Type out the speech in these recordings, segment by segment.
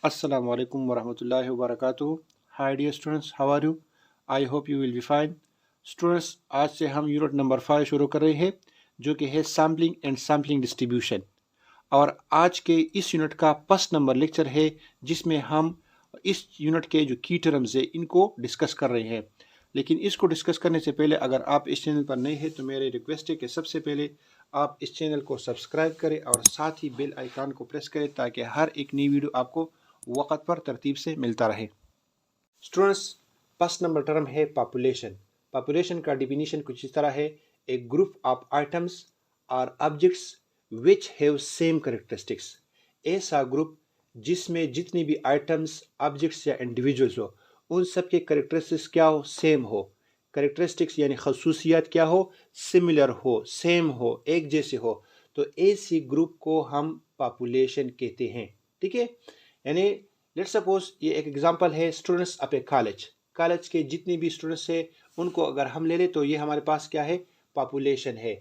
Assalamu alaikum warahmatullahi wabarakatuh. Hi dear students, how are you? I hope you will be fine. Students, आज से हम unit number 5 शुरू कर रहे हैं जो कि है सैम्पलिंग एंड सैम्पलिंग डिस्ट्रीब्यूशन। और आज के इस यूनिट का फर्स्ट नंबर लेक्चर है जिसमें हम इस यूनिट के जो की टर्म्स है इनको डिस्कस कर रहे हैं। लेकिन इसको डिस्कस करने से पहले अगर आप इस चैनल पर नए हैं तो मेरी रिक्वेस्ट है कि सबसे पहले आप इस चैनल को सब्सक्राइब करें और साथ ही बेल आइकन को प्रेस करें ताकि हर एक नई वीडियो आपको वक्त पर तरतीब से मिलता रहे। स्टूडेंट्स, फर्स्ट नंबर टर्म है पॉपुलेशन। पॉपुलेशन का डिफिनीशन कुछ इस तरह है, ए ग्रुप ऑफ आइटम्स और objects which have same characteristics. ऐसा ग्रुप जिसमें जितनी भी आइटम्स, ऑब्जेक्ट्स या इंडिविजुअल्स हो उन सब के कैरेक्टरिस्टिक्स क्या हो, सेम हो। कैरेक्टरिस्टिक्स यानी खसूसियात क्या हो, सिमिलर हो, सेम हो, एक जैसे हो। तो ऐसी ग्रुप को हम पॉपुलेशन कहते हैं। ठीक है, यानी लेट्स सपोज ये एक एग्जांपल है स्टूडेंट्स ऑफ ए कॉलेज के जितने भी स्टूडेंट्स हैं उनको अगर हम ले लें तो ये हमारे पास क्या है, पॉपुलेशन है।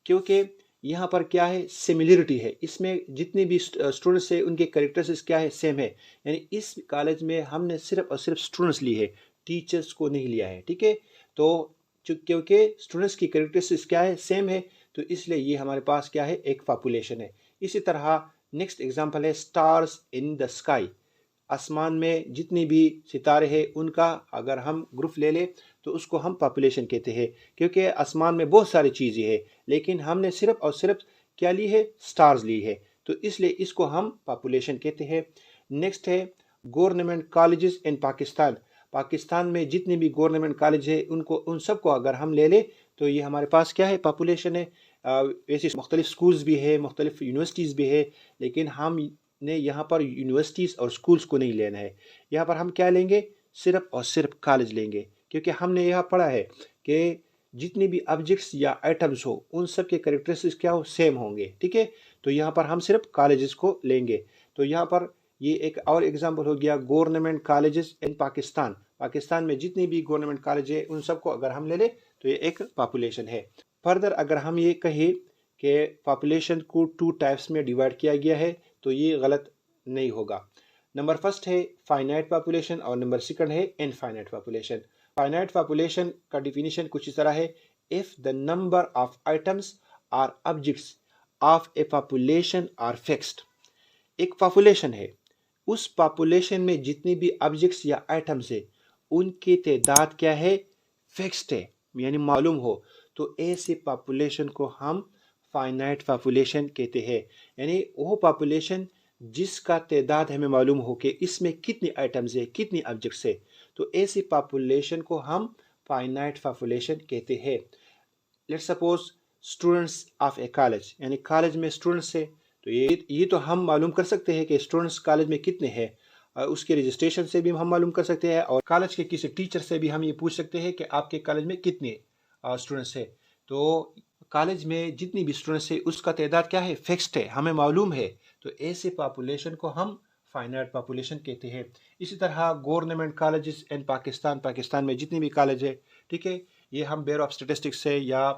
क्योंकि यहाँ पर क्या है, सिमिलरिटी है, इसमें जितने भी स्टूडेंट्स हैं उनके कैरेक्टरिस्टिक्स क्या है, सेम है। यानी इस कॉलेज में हमने सिर्फ और सिर्फ स्टूडेंट्स लिए है, टीचर्स को नहीं लिया है। ठीक है, तो क्योंकि स्टूडेंट्स की कैरेक्टरिस्टिक्स क्या है, सेम है, तो इसलिए ये हमारे पास क्या है, एक पॉपुलेशन है। इसी तरह नेक्स्ट एग्जांपल है स्टार्स इन द स्काई। आसमान में जितनी भी सितारे हैं उनका अगर हम ग्रुप ले लें तो उसको हम पॉपुलेशन कहते हैं। क्योंकि आसमान में बहुत सारी चीज़ें हैं लेकिन हमने सिर्फ और सिर्फ क्या ली है, स्टार्स ली है, तो इसलिए इसको हम पॉपुलेशन कहते हैं। नेक्स्ट है government colleges in Pakistan. Pakistan में जितने भी गवर्नमेंट कॉलेज है उनको उन सबको अगर हम ले लें तो ये हमारे पास क्या है, पॉपुलेशन है। वैसे मुख्तलिफ स्कूल्स भी है, मुख्तलिफ यूनिवर्सिटीज़ भी है, लेकिन हम ने यहाँ पर यूनिवर्सिटीज़ और स्कूल्स को नहीं लेना है। यहाँ पर हम क्या लेंगे, सिर्फ और सिर्फ कॉलेज लेंगे। क्योंकि हमने यहाँ पढ़ा है कि जितनी भी ऑब्जेक्ट्स या आइटम्स हो उन सब के कैरेक्टरिस्टिक्स क्या हो, सेम होंगे। ठीक है, तो यहाँ पर हम सिर्फ कॉलेजेस को लेंगे। तो यहाँ पर ये एक और एग्जांपल हो गया government colleges in Pakistan. Pakistan में जितने भी गवर्नमेंट कॉलेज है उन सबको अगर हम ले लें तो ये एक पॉपुलेशन है। फर्दर अगर हम ये कहें कि पॉपुलेशन को 2 टाइप्स में डिवाइड किया गया है तो ये गलत नहीं होगा। नंबर फर्स्ट है फाइनाइट पॉपुलेशन और नंबर सेकंड है इनफाइनाइट पॉपुलेशन। फाइनाइट पॉपुलेशन का डिफिनीशन कुछ इस तरह है, if the number of items और objects of a population are fixed. एक पॉपुलेशन है, उस पॉपुलेशन में जितनी भी ऑब्जेक्ट्स या आइटम्स है उनकी तादाद क्या है, फिक्स्ड है, यानी मालूम हो, तो ऐसे पॉपुलेशन को हम फाइनाइट पॉपुलेशन कहते हैं। यानी वो पॉपुलेशन जिसका तादाद हमें मालूम हो कि इसमें कितनी आइटम्स है, कितनी ऑब्जेक्ट्स है, तो ऐसी पॉपुलेशन को हम फाइनाइट पॉपुलेशन कहते हैं। Let's suppose students of A college, यानी कॉलेज में स्टूडेंट्स है, तो ये तो हम मालूम कर सकते हैं कि स्टूडेंट्स कॉलेज में कितने हैं। उसके रजिस्ट्रेशन से भी हम मालूम कर सकते हैं और कॉलेज के किसी टीचर से भी हम ये पूछ सकते हैं कि आपके कॉलेज में कितने स्टूडेंट्स है। तो कॉलेज में जितनी भी स्टूडेंट्स है उसका तादाद क्या है, फिक्स्ड है, हमें मालूम है, तो ऐसे पॉपुलेशन को हम फाइनाइट पॉपुलेशन कहते हैं। इसी तरह government colleges in Pakistan, Pakistan में जितनी भी कॉलेज है, ठीक है, ये हम ब्यूरो ऑफ स्टेटिस्टिक्स से या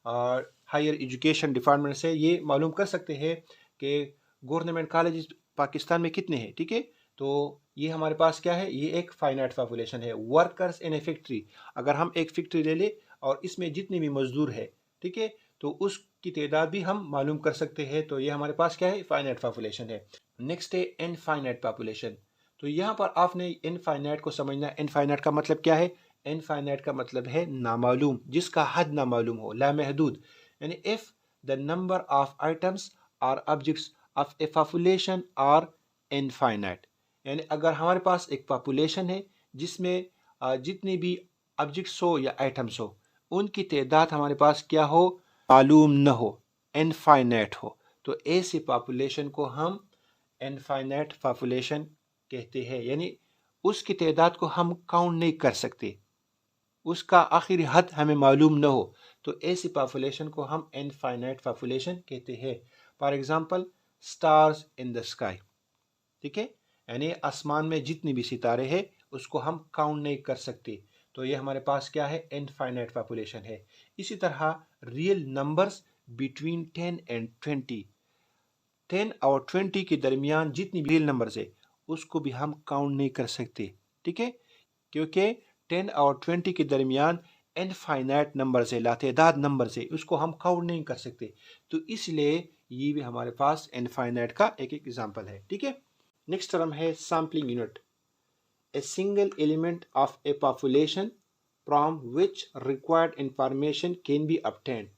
हायर एजुकेशन डिपार्टमेंट से ये मालूम कर सकते हैं कि गवर्नमेंट कॉलेज पाकिस्तान में कितने हैं। ठीक है, तो ये हमारे पास क्या है, ये एक फाइनाइट पॉपुलेशन है। वर्कर्स इन ए फैक्ट्री, अगर हम एक फैक्ट्री ले ले और इसमें जितने भी मजदूर है, ठीक है, तो उसकी तादाद भी हम मालूम कर सकते हैं, तो ये हमारे पास क्या है, फाइनाइट पॉपुलेशन है। नेक्स्ट है इनफाइनाइट पॉपुलेशन। तो यहाँ पर आपने इनफाइनाइट को समझना है। इनफाइनाइट का मतलब क्या है, इनफाइनाइट का मतलब है नामालूम, जिसका हद ना मालूम हो, लामहदूद। यानी if the number of items और objects of a population are infinite, यानी अगर हमारे पास एक पॉपुलेशन है जिसमें जितनी भी ऑब्जेक्ट्स हो या आइटम्स हो उनकी तादाद हमारे पास क्या हो, मालूम न हो, इनफाइनाइट हो, तो ऐसी पॉपुलेशन को हम इनफाइनाइट पॉपुलेशन कहते हैं। यानी उसकी तादाद को हम काउंट नहीं कर सकते, उसका आखिरी हद हमें मालूम न हो, तो ऐसी पॉपुलेशन को हम इनफाइनाइट पॉपुलेशन कहते हैं। For example stars in the sky, ठीक है, यानी आसमान में जितनी भी सितारे हैं उसको हम काउंट नहीं कर सकते, तो ये हमारे पास क्या है, इनफाइनाइट पॉपुलेशन है। इसी तरह रियल नंबर्स बिटवीन 10 एंड 20, 10 और 20 के दरमियान जितनी भी रियल नंबर्स है उसको भी हम काउंट नहीं कर सकते, ठीक है, क्योंकि 10 और 20 के दरमियान इनफाइनाइट नंबर से, लातेदाद नंबर से, उसको हम काउंट नहीं कर सकते। तो इसलिए ये भी हमारे पास इनफाइनाइट का एक एग्जांपल है, ठीक है। नेक्स्ट टर्म है sampling unit, a single element of a population from which required information can be obtained।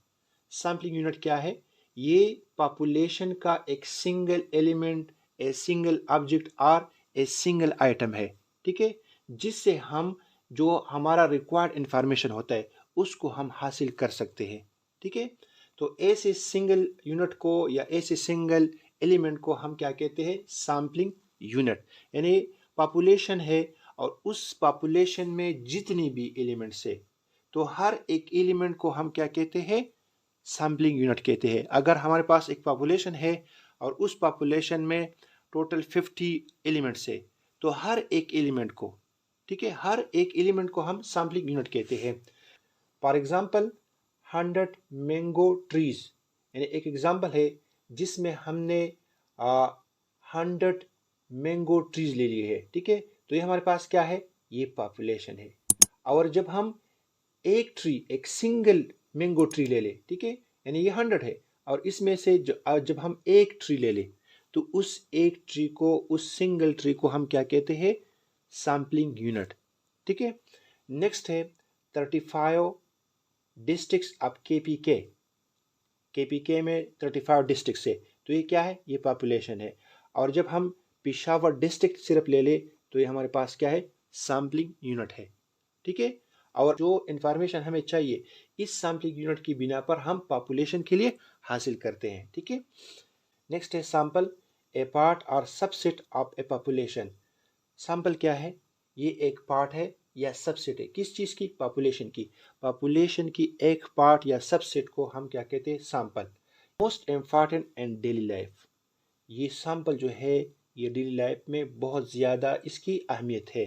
Sampling unit क्या है? ये पॉपुलेशन का एक single element, a single object और ए सिंगल आइटम है, ठीक है, जिससे हम जो हमारा रिक्वायर्ड इंफॉर्मेशन होता है उसको हम हासिल कर सकते हैं, ठीक है। तो ऐसे सिंगल यूनिट को या ऐसे सिंगल एलिमेंट को हम क्या कहते हैं? Sampling unit. यानी पॉपुलेशन है और उस पॉपुलेशन में जितनी भी एलिमेंट्स है, तो हर एक एलिमेंट को हम क्या कहते हैं? सैम्पलिंग यूनिट कहते हैं। अगर हमारे पास एक पॉपुलेशन है और उस पॉपुलेशन में टोटल 50 एलिमेंट्स है, तो हर एक एलिमेंट को, ठीक है, हर एक एलिमेंट को हम सैम्पलिंग यूनिट कहते हैं। फॉर एग्जांपल 100 मैंगो ट्रीज, यानी एक एग्जांपल है जिसमें हमने 100 मैंगो ट्रीज ले लिए है, ठीक है। तो ये हमारे पास क्या है? ये पॉपुलेशन है। और जब हम एक ट्री, एक सिंगल मैंगो ट्री ले ले, ठीक है, यानी ये 100 है, और इसमें से जब हम एक ट्री ले ले, तो उस एक ट्री को, उस सिंगल ट्री को हम क्या कहते हैं? सैम्पलिंग यूनिट, ठीक है। नेक्स्ट है 35 डिस्ट्रिक्ट्स ऑफ केपीके। केपीके में 35 डिस्ट्रिक्ट्स है, तो ये क्या है? ये पॉपुलेशन है। और जब हम पेशावर डिस्ट्रिक्ट सिर्फ ले ले, तो ये हमारे पास क्या है? सैम्पलिंग यूनिट है, ठीक है। और जो इंफॉर्मेशन हमें चाहिए इस सैम्पलिंग यूनिट की बिना पर हम पॉपुलेशन के लिए हासिल करते हैं, ठीक है। नेक्स्ट है सैंपल, ए पार्ट और subset of a population. Sample क्या है? ये एक पार्ट है या सबसेट है, किस चीज़ की? पॉपुलेशन की। पॉपुलेशन की एक पार्ट या सबसेट को हम क्या कहते हैं? Sample. Most important and daily life, ये सैंपल जो है ये डेली लाइफ में बहुत ज़्यादा इसकी अहमियत है,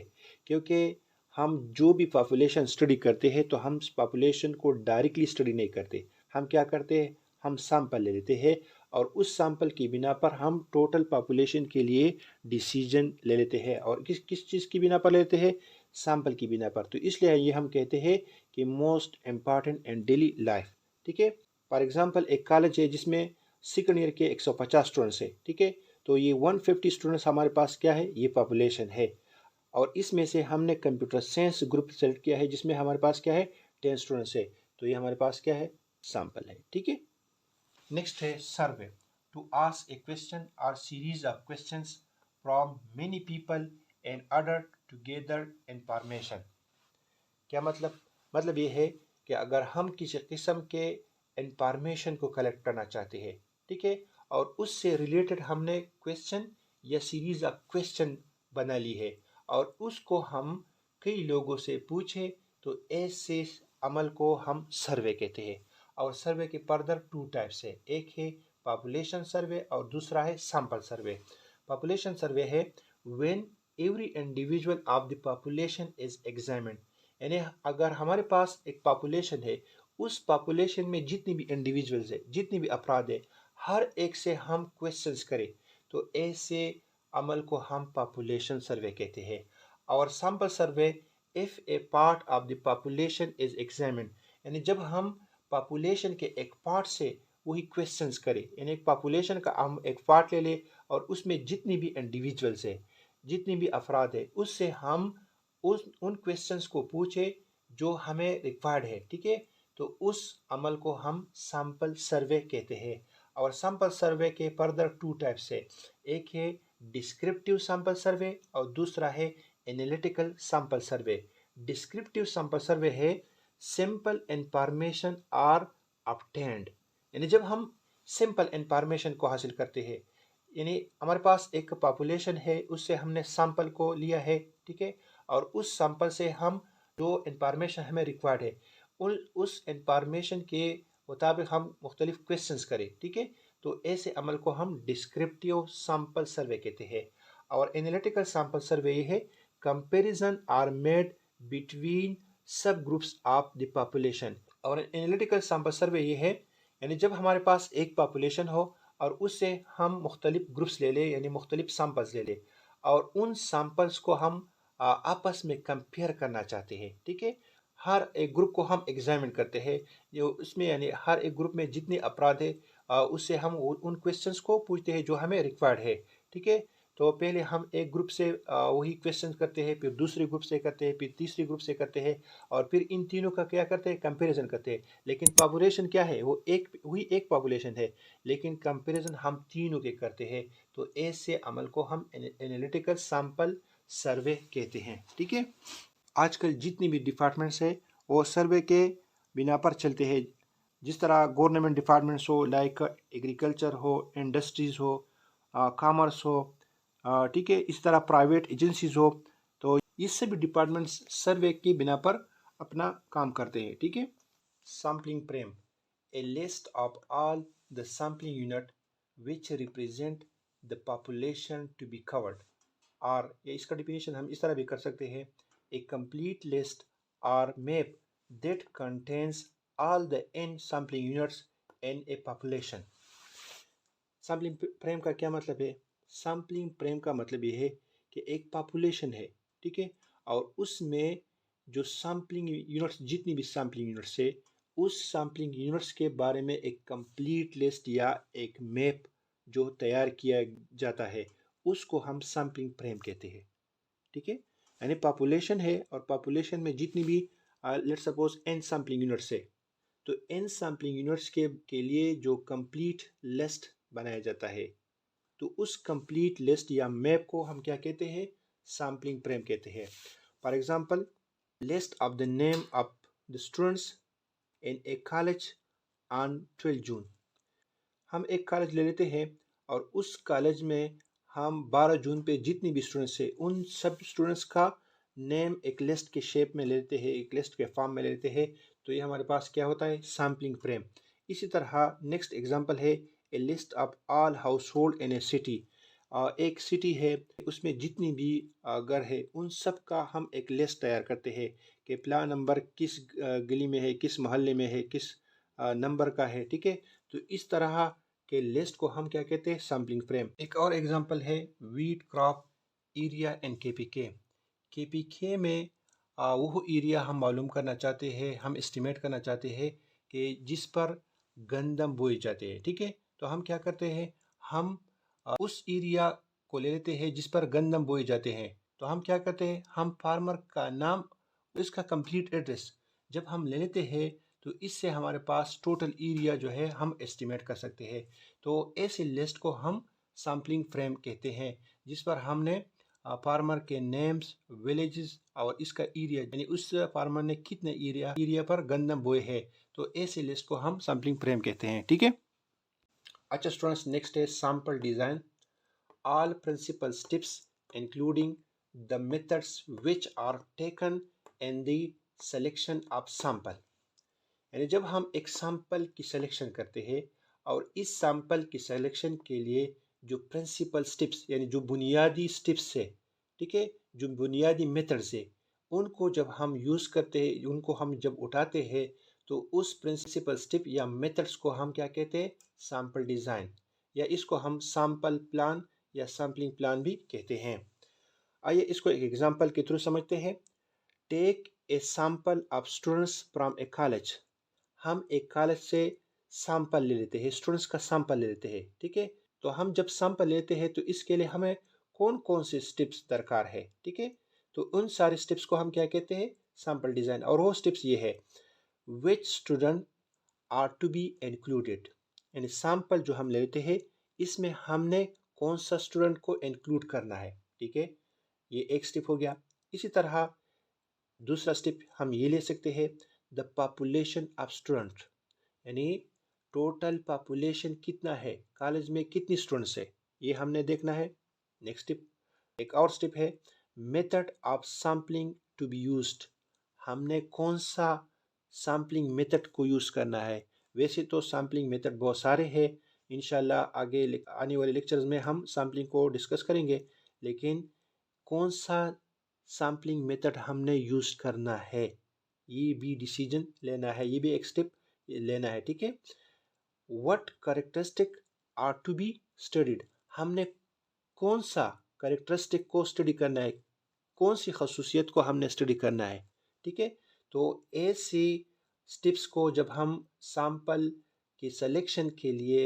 क्योंकि हम जो भी पॉपुलेशन स्टडी करते हैं तो हम पॉपुलेशन को डायरेक्टली स्टडी नहीं करते। हम क्या करते हैं? हम सैंपल ले लेते हैं और उस सैंपल की बिना पर हम टोटल पॉपुलेशन के लिए डिसीजन ले लेते हैं। और किस किस चीज़ की बिना पर लेते हैं? सैंपल की बिना पर। तो इसलिए ये हम कहते हैं कि most important and daily life, ठीक है। फॉर एग्जांपल एक कॉलेज है जिसमें सेकंड ईयर के 150 स्टूडेंट्स है, ठीक है, तो ये 150 स्टूडेंट्स हमारे पास क्या है? ये पॉपुलेशन है। और इसमें से हमने कंप्यूटर साइंस ग्रुप सेलेक्ट किया है जिसमें हमारे पास क्या है? 10 स्टूडेंट्स है, तो ये हमारे पास क्या है? सैंपल है, ठीक है। नेक्स्ट है survey, to ask a question और series of questions from many people and order to gather information. क्या मतलब? मतलब ये है कि अगर हम किसी किस्म के इंफॉर्मेशन को कलेक्ट करना चाहते हैं, ठीक है, और उससे रिलेटेड हमने क्वेश्चन या सीरीज ऑफ क्वेश्चन बना ली है और उसको हम कई लोगों से पूछे, तो ऐसे अमल को हम सर्वे कहते हैं। और सर्वे के फर्दर 2 टाइप्स है, एक है पॉपुलेशन सर्वे और दूसरा है सैंपल सर्वे। पॉपुलेशन सर्वे है when every individual of the population is examined, यानी अगर हमारे पास एक पॉपुलेशन है, उस पॉपुलेशन में जितनी भी इंडिविजुअल्स है, जितनी भी अफराद है, हर एक से हम क्वेश्चंस करें, तो ऐसे अमल को हम पॉपुलेशन सर्वे कहते हैं। और sample survey, if A part of the population is examined, यानी जब हम पॉपुलेशन के एक पार्ट से वही क्वेश्चंस करें, यानी एक पॉपुलेशन का हम एक पार्ट ले ले और उसमें जितनी भी इंडिविजुअल्स है, जितनी भी अफराद है, उससे हम उन क्वेश्चंस को पूछे जो हमें रिक्वायर्ड है, ठीक है, तो उस अमल को हम सैंपल सर्वे कहते हैं। और सैंपल सर्वे के फर्दर 2 टाइप्स है, एक है डिस्क्रिप्टिव सैंपल सर्वे और दूसरा है analytical sample survey. Descriptive sample survey है सिंपल इंफॉर्मेशन आर ऑब्टेन्ड, यानी जब हम सिंपल इंफॉर्मेशन को हासिल करते हैं, यानी हमारे पास एक पॉपुलेशन है, उससे हमने सैंपल को लिया है, ठीक है, और उस सैंपल से हम जो इंफॉर्मेशन हमें रिक्वायर्ड है उस इंफॉर्मेशन के मुताबिक हम मुख्तलिफ क्वेश्चंस करें, ठीक है, तो ऐसे अमल को हम डिस्क्रिप्टिव सैंपल सर्वे कहते हैं। और एनालिटिकल सैंपल सर्वे ये है कंपैरिजन आर मेड बिटवीन सब ग्रुप्स ऑफ द पॉपुलेशन। और एनालिटिकल सैंपल सर्वे ये है, यानी जब हमारे पास एक पॉपुलेशन हो और उससे हम मुख्तलिफ ग्रुप्स ले लें, यानी मुख्तलिफ सैंपल्स ले लें, और उन सैंपल्स को हम आपस में कंपेयर करना चाहते हैं, ठीक है। हर एक ग्रुप को हम एग्जामिन करते हैं, जो उसमें यानी हर एक ग्रुप में जितने अपराध है उससे हम उन क्वेश्चंस को पूछते हैं जो हमें रिक्वायर्ड है, ठीक है। तो पहले हम एक ग्रुप से वही क्वेश्चन करते हैं, फिर दूसरे ग्रुप से करते हैं, फिर तीसरे ग्रुप से करते हैं, और फिर इन तीनों का क्या करते हैं, कंपैरिजन करते हैं। लेकिन पॉपुलेशन क्या है, वो एक पॉपुलेशन है, लेकिन कंपैरिजन हम तीनों के करते हैं। तो ऐसे अमल को हम एनालिटिकल सैंपल सर्वे कहते हैं, ठीक है। आजकल जितनी भी डिपार्टमेंट्स है वो सर्वे के बिना पर चलते हैं। जिस तरह गवर्नमेंट डिपार्टमेंट्स हो, लाइक एग्रीकल्चर हो, इंडस्ट्रीज हो, कॉमर्स हो, ठीक है, इस तरह प्राइवेट एजेंसीज हो, तो ये सभी डिपार्टमेंट्स सर्वे के बिना पर अपना काम करते हैं, ठीक है। Sampling frame, a list of all the sampling unit which represent the population to be covered, और इसका डिफिनेशन हम इस तरह भी कर सकते हैं, ए कंप्लीट लिस्ट और map that contains all the n sampling units in a population। Sampling frame का क्या मतलब है? सैम्पलिंग फ्रेम का मतलब ये है कि एक पॉपुलेशन है, ठीक है, और उसमें जो सैम्पलिंग यूनिट्स, जितनी भी सैम्पलिंग यूनिट्स है, उस सैम्पलिंग यूनिट्स के बारे में एक कंप्लीट लिस्ट या एक मैप जो तैयार किया जाता है, उसको हम सैम्पलिंग फ्रेम कहते हैं, ठीक है। यानी पॉपुलेशन है, और पॉपुलेशन में जितनी भी let's suppose N sampling units है, तो एन सैम्पलिंग यूनिट्स के लिए जो कंप्लीट लिस्ट बनाया जाता है, तो उस कंप्लीट लिस्ट या मैप को हम क्या कहते हैं, सैम्पलिंग फ्रेम कहते हैं। For example, list of the name of the students in A college on 12 जून। हम एक कॉलेज ले लेते हैं, और उस कॉलेज में हम 12 जून पे जितनी भी स्टूडेंट्स हैं, उन सब स्टूडेंट्स का नेम एक लिस्ट के शेप में ले लेते हैं, एक लिस्ट के फॉर्म में ले लेते हैं। तो ये हमारे पास क्या होता है, सैम्पलिंग फ्रेम। इसी तरह नेक्स्ट एग्जांपल है, a list of all household in a city. एक सिटी है, उसमें जितनी भी घर है, उन सब का हम एक लिस्ट तैयार करते हैं कि प्लान नंबर किस गली में है, किस मोहल्ले में है, किस नंबर का है, ठीक है। तो इस तरह के लिस्ट को हम क्या कहते हैं, सैम्पलिंग फ्रेम। एक और एग्जांपल है, wheat crop area in KPK. KPK में वो एरिया हम मालूम करना चाहते हैं, हम एस्टिमेट करना चाहते हैं कि जिस पर गंदम बोए जाते हैं, ठीक है। तो हम क्या करते हैं, हम उस एरिया को ले लेते हैं जिस पर गंदम बोए जाते हैं। तो हम क्या करते हैं, हम फार्मर का नाम, इसका कंप्लीट एड्रेस जब हम ले लेते हैं, तो इससे हमारे पास टोटल एरिया जो है हम एस्टिमेट कर सकते हैं। तो ऐसे लिस्ट को हम सैम्पलिंग फ्रेम कहते हैं, जिस पर हमने फार्मर के नेम्स, विलेजेस और इसका एरिया, यानी उस फार्मर ने कितने एरिया पर गंदम बोए है, तो ऐसे लिस्ट को हम सैम्पलिंग फ्रेम कहते हैं, ठीक है। अच्छा स्टूडेंट्स, नेक्स्ट है sample design. All principal steps including the methods which are taken in the selection of sample. यानी जब हम एक सैंपल की सिलेक्शन करते हैं, और इस सैंपल की सिलेक्शन के लिए जो प्रिंसिपल स्टेप्स, यानी जो बुनियादी स्टेप्स है, ठीक है, जो बुनियादी मेथड्स है, उनको जब हम यूज़ करते हैं, उनको हम जब उठाते हैं, तो उस प्रिंसिपल स्टेप या मेथड्स को हम क्या कहते हैं, सैंपल डिज़ाइन, या इसको हम सैंपल प्लान या सैम्पलिंग प्लान भी कहते हैं। आइए इसको एक एग्जांपल के थ्रू समझते हैं। Take a sample of students from a college. हम एक कॉलेज से सैंपल ले लेते हैं, स्टूडेंट्स का सैंपल ले लेते हैं, ठीक है। तो हम जब सैंपल लेते हैं, तो इसके लिए हमें कौन कौन से स्टेप्स दरकार है, ठीक है। तो उन सारे स्टेप्स को हम क्या कहते हैं, सैंपल डिज़ाइन। और वो स्टेप्स ये है, which student are to be included, यानी सैंपल जो हम लेते हैं, इसमें हमने कौन सा स्टूडेंट को इंक्लूड करना है, ठीक है। ये एक स्टेप हो गया। इसी तरह दूसरा स्टेप हम ये ले सकते हैं, द पॉपुलेशन ऑफ स्टूडेंट, यानी टोटल पॉपुलेशन कितना है, कॉलेज में कितनी स्टूडेंट्स है, ये हमने देखना है। नेक्स्ट स्टेप, एक और स्टेप है, method of sampling to be used. हमने कौन सा सैम्पलिंग मेथड को यूज़ करना है। वैसे तो सैम्पलिंग मेथड बहुत सारे हैं, इंशाल्लाह आगे आने वाले लेक्चर्स में हम सैम्पलिंग को डिस्कस करेंगे, लेकिन कौन सा सैम्पलिंग मेथड हमने यूज़ करना है, ये भी डिसीजन लेना है, ये भी एक स्टेप लेना है, ठीक है। What characteristic are to be studied, हमने कौन सा करेक्टरिस्टिक को स्टडी करना है, कौन सी खसूसियत को हमने स्टडी करना है। ठीक है, तो ऐसी स्टेप्स को जब हम सैम्पल की सिलेक्शन के लिए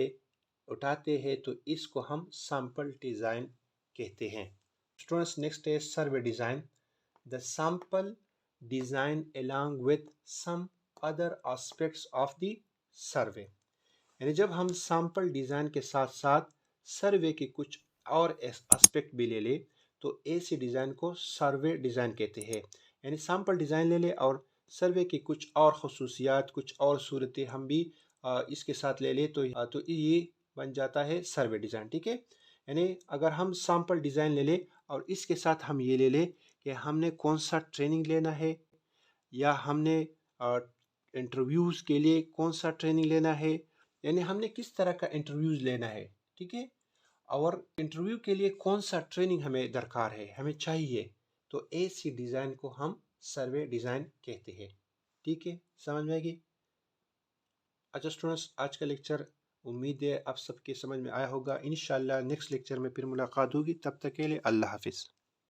उठाते हैं तो इसको हम सैम्पल डिज़ाइन कहते हैं। स्टूडेंट्स, नेक्स्ट है survey design. The sample design along with some other aspects of the survey, यानी जब हम सैम्पल डिज़ाइन के साथ साथ सर्वे के कुछ और एस्पेक्ट भी ले ले तो ऐसे डिज़ाइन को सर्वे डिज़ाइन कहते हैं। यानी सैम्पल डिज़ाइन ले ले और सर्वे की कुछ और खसूसियात, कुछ और सूरतें हम भी इसके साथ ले ले तो ये बन जाता है सर्वे डिज़ाइन। ठीक है, यानी अगर हम सैम्पल डिज़ाइन ले ले और इसके साथ हम ये ले ले कि हमने कौन सा ट्रेनिंग लेना है या हमने इंटरव्यूज़ के लिए कौन सा ट्रेनिंग लेना है, यानी हमने किस तरह का इंटरव्यूज़ लेना है। ठीक है, और इंटरव्यू के लिए कौन सा ट्रेनिंग हमें दरकार है, हमें चाहिए, तो ऐसी डिज़ाइन को हम सर्वे डिज़ाइन कहते हैं। ठीक है, समझ में आएगी। अच्छा स्टूडेंट्स, आज का लेक्चर उम्मीद है आप सबके समझ में आया होगा। इंशाल्लाह नेक्स्ट लेक्चर में फिर मुलाकात होगी, तब तक के लिए अल्लाह हाफिज़।